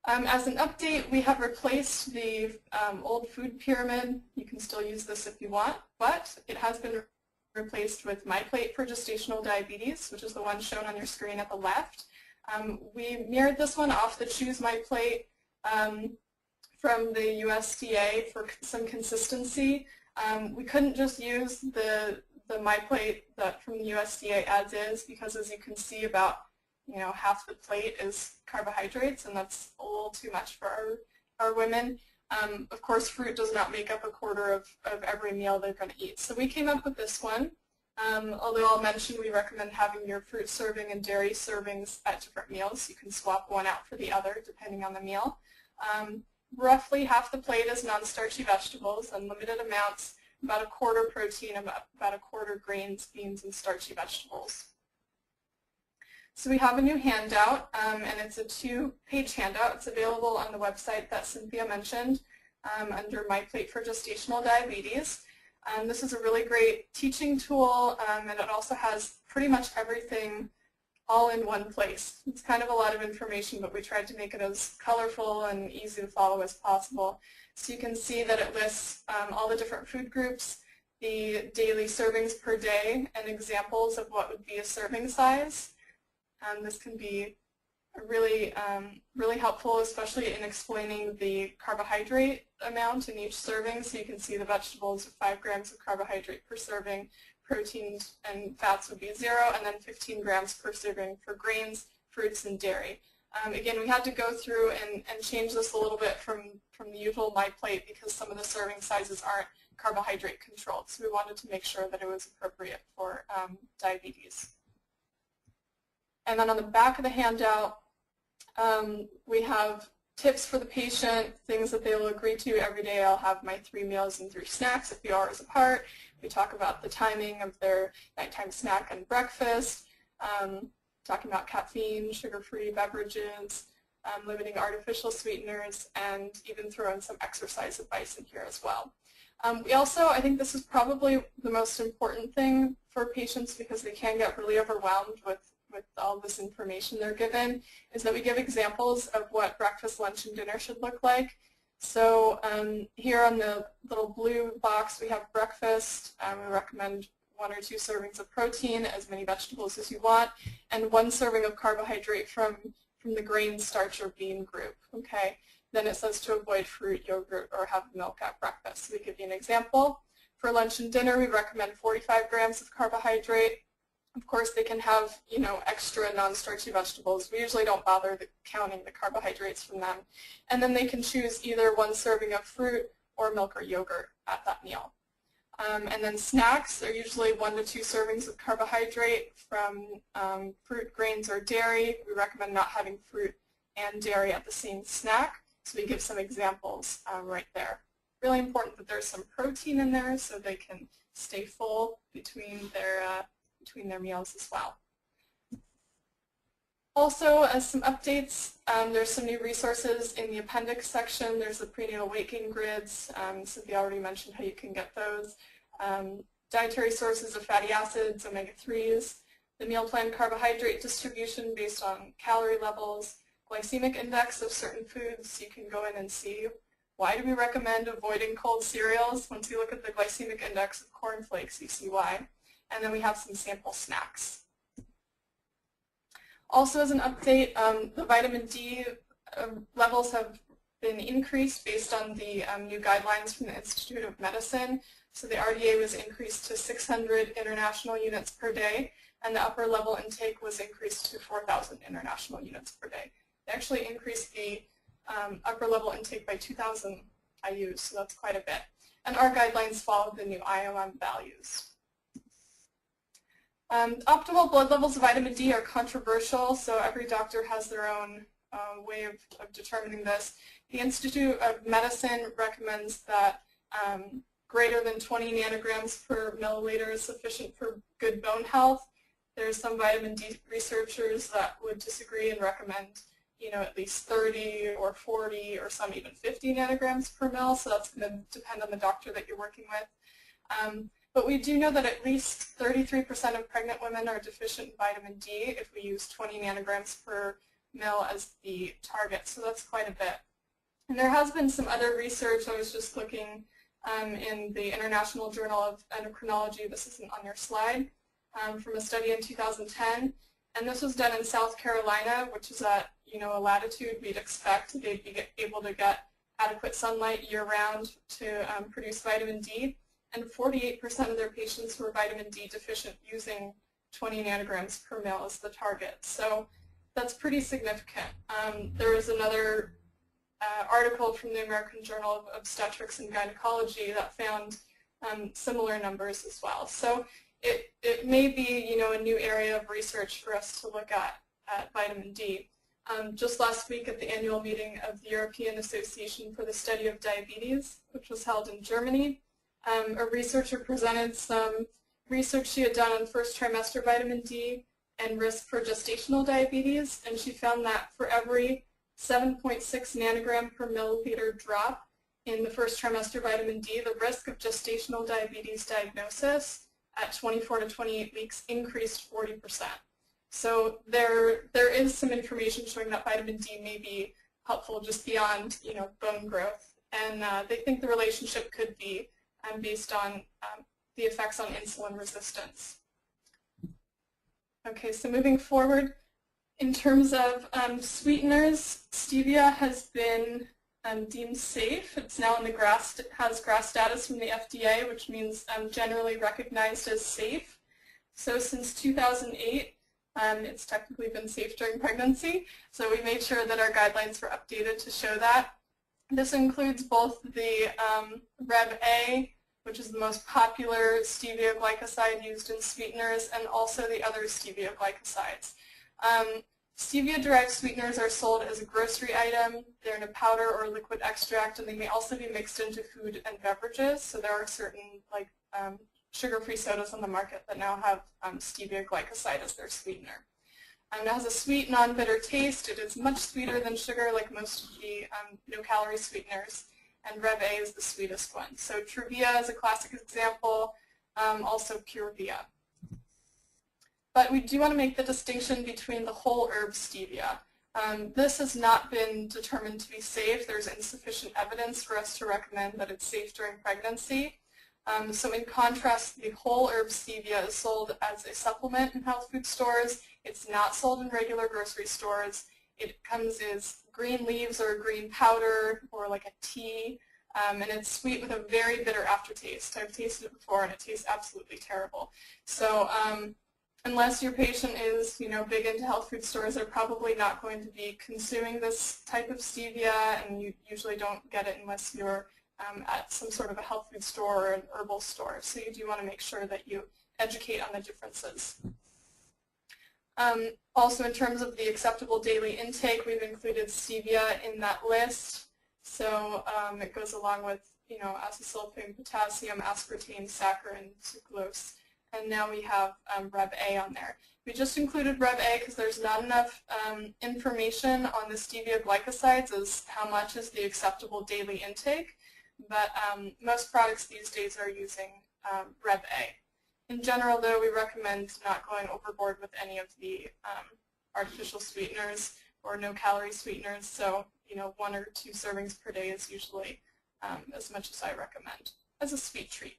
As an update, we have replaced the old food pyramid. You can still use this if you want, but it has been replaced with MyPlate for gestational diabetes, which is the one shown on your screen at the left. We mirrored this one off the Choose MyPlate from the USDA for some consistency. We couldn't just use the MyPlate from the USDA as is, because as you can see, about half the plate is carbohydrates, and that's a little too much for our women. Of course, fruit does not make up a quarter of every meal they're going to eat. So we came up with this one. Although I'll mention we recommend having your fruit serving and dairy servings at different meals. You can swap one out for the other depending on the meal. Roughly half the plate is non-starchy vegetables and limited amounts, about a quarter protein, about a quarter grains, beans, and starchy vegetables. So we have a new handout, and it's a 2-page handout. It's available on the website that Cynthia mentioned under MyPlate for Gestational Diabetes. This is a really great teaching tool, and it also has pretty much everything all in one place. It's kind of a lot of information, but we tried to make it as colorful and easy to follow as possible. So you can see that it lists all the different food groups, the daily servings per day, and examples of what would be a serving size. This can be really, really helpful, especially in explaining the carbohydrate amount in each serving. So you can see the vegetables with 5 grams of carbohydrate per serving, proteins and fats would be 0, and then 15 grams per serving for grains, fruits, and dairy. Again, we had to go through and change this a little bit from the usual MyPlate because some of the serving sizes aren't carbohydrate controlled. So we wanted to make sure that it was appropriate for diabetes. And then on the back of the handout, we have tips for the patient, things that they will agree to. Every day I'll have my 3 meals and 3 snacks a few hours apart. We talk about the timing of their nighttime snack and breakfast, talking about caffeine, sugar-free beverages, limiting artificial sweeteners, and even throw in some exercise advice in here as well. We also, I think this is probably the most important thing for patients because they can get really overwhelmed with all this information they're given, is that we give examples of what breakfast, lunch, and dinner should look like. So here on the little blue box we have breakfast. We recommend 1 or 2 servings of protein, as many vegetables as you want, and 1 serving of carbohydrate from the grain, starch, or bean group. Okay. Then it says to avoid fruit, yogurt, or have milk at breakfast. So we give you an example. For lunch and dinner, we recommend 45 grams of carbohydrate. Of course, they can have, extra non-starchy vegetables. We usually don't bother counting the carbohydrates from them. And then they can choose either 1 serving of fruit or milk or yogurt at that meal. And then snacks are usually 1 to 2 servings of carbohydrate from fruit, grains, or dairy. We recommend not having fruit and dairy at the same snack. So we give some examples right there. Really important that there's some protein in there so they can stay full between their meals as well. Also, as some updates, there's some new resources in the appendix section. There's the prenatal weight gain grids. Cynthia already mentioned how you can get those. Dietary sources of fatty acids, omega-3s, the meal plan carbohydrate distribution based on calorie levels, glycemic index of certain foods. You can go in and see why do we recommend avoiding cold cereals. Once you look at the glycemic index of cornflakes, you see why. And then we have some sample snacks. Also, as an update, the vitamin D levels have been increased based on the new guidelines from the Institute of Medicine. So the RDA was increased to 600 international units per day, and the upper level intake was increased to 4,000 international units per day. They actually increased the upper level intake by 2,000 IUs, so that's quite a bit. And our guidelines follow the new IOM values. Optimal blood levels of vitamin D are controversial, so every doctor has their own way of determining this. The Institute of Medicine recommends that greater than 20 nanograms per milliliter is sufficient for good bone health. There's some vitamin D researchers that would disagree and recommend at least 30 or 40 or some even 50 nanograms per mil, so that's going to depend on the doctor that you're working with. But we do know that at least 33% of pregnant women are deficient in vitamin D if we use 20 nanograms per ml as the target, so that's quite a bit. And there has been some other research. I was just looking in the International Journal of Endocrinology, this isn't on your slide, from a study in 2010. And this was done in South Carolina, which is at a latitude we'd expect they'd be able to get adequate sunlight year-round to produce vitamin D. And 48% of their patients were vitamin D deficient using 20 nanograms per ml as the target. So that's pretty significant. There is another article from the American Journal of Obstetrics and Gynecology that found similar numbers as well. So it may be a new area of research for us to look at vitamin D. Just last week at the annual meeting of the European Association for the Study of Diabetes, which was held in Germany, a researcher presented some research she had done on first trimester vitamin D and risk for gestational diabetes, and she found that for every 7.6 nanogram per milliliter drop in the first trimester vitamin D, the risk of gestational diabetes diagnosis at 24 to 28 weeks increased 40%. So there is some information showing that vitamin D may be helpful just beyond bone growth, and they think the relationship could be based on the effects on insulin resistance. Okay, so moving forward, in terms of sweeteners, stevia has been deemed safe. It's now in the has GRAS status from the FDA, which means generally recognized as safe. So since 2008, it's technically been safe during pregnancy. So we made sure that our guidelines were updated to show that. This includes both the Reb-A, which is the most popular stevia glycoside used in sweeteners, and also the other stevia glycosides. Stevia-derived sweeteners are sold as a grocery item. They're in a powder or liquid extract, and they may also be mixed into food and beverages. So there are certain sugar-free sodas on the market that now have stevia glycoside as their sweetener. It has a sweet, non-bitter taste. It is much sweeter than sugar, like most of the no-calorie sweeteners, and Reb-A is the sweetest one. So Truvia is a classic example, also Purevia. But we do want to make the distinction between the whole herb stevia. This has not been determined to be safe. There's insufficient evidence for us to recommend that it's safe during pregnancy. So in contrast, the whole herb stevia is sold as a supplement in health food stores. It's not sold in regular grocery stores. It comes as green leaves or a green powder or like a tea, and it's sweet with a very bitter aftertaste. I've tasted it before and it tastes absolutely terrible. So unless your patient is big into health food stores, they're probably not going to be consuming this type of stevia, and you usually don't get it unless you're at some sort of a health food store or an herbal store. So you do want to make sure that you educate on the differences. Also, in terms of the acceptable daily intake, we've included stevia in that list. So it goes along with acesulfame, potassium, aspartame, saccharin, sucrose, and now we have Reb-A on there. We just included Reb-A because there's not enough information on the stevia glycosides as how much is the acceptable daily intake, but most products these days are using Reb-A. In general, though, we recommend not going overboard with any of the artificial sweeteners or no-calorie sweeteners, so 1 or 2 servings per day is usually as much as I recommend as a sweet treat.